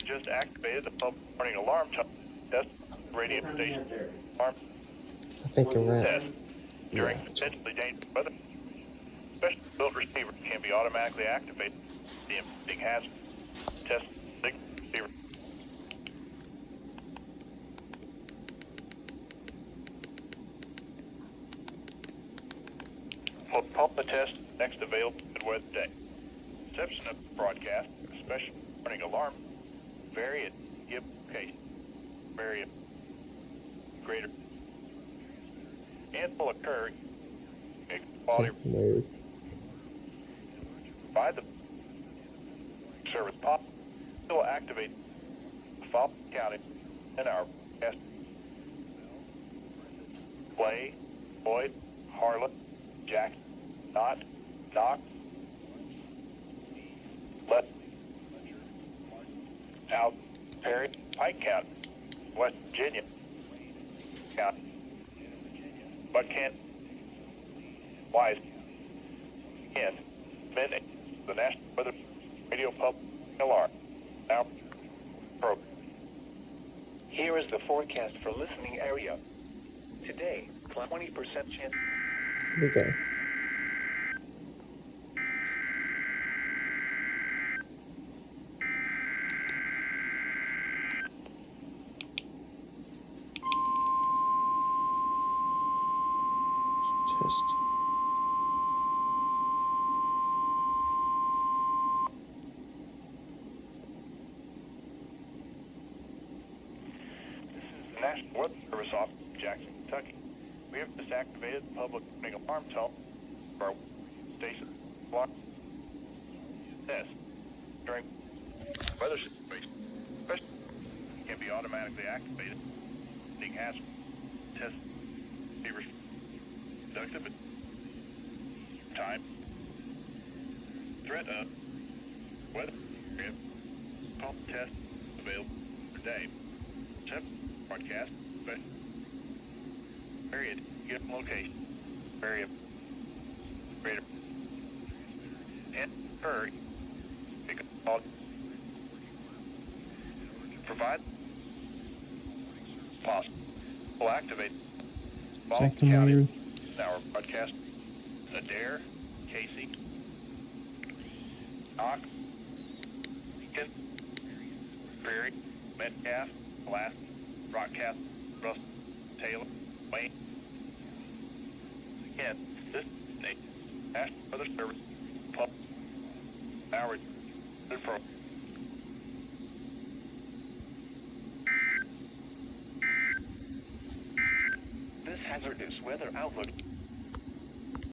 just activated the public warning alarm test radio station alarm I think you're right. test. During Yeah. potentially dangerous weather, special built receiver can be automatically activated. The impending hazard test signal receiver. Will pump the test next available weather day. Reception of broadcast, special warning alarm, vary at give location, vary at greater, and will occur in quality Check mode. by the service pop will activate the following county in our test. Clay, Boyd, Harlan, Jack, Knott, Knox, Let, Out, Perry, Pike County, West Virginia County, Buckhannon, Wise, and Mid, the National Weather Radio Public Alarm. Now, program. Here is the forecast for listening area. Today, 20% chance. Here we go. Test. The National Weather Service office in Jackson, Kentucky. We have just activated the public warning alarm tone for our station block test. During weather situation, especially can be automatically activated. Being hazard test be productive at time. Threat of weather pump test available today. Broadcast, but period, given location, area, greater, and per, provide possible. Will activate Check the mode. our broadcast. Adair, Casey, Knox, Lincoln, Prairie, Metcalf, Alaska, Broadcast, Russ, Taylor, Wayne. Again, this is a National Weather Service public hour program. This hazardous weather outlook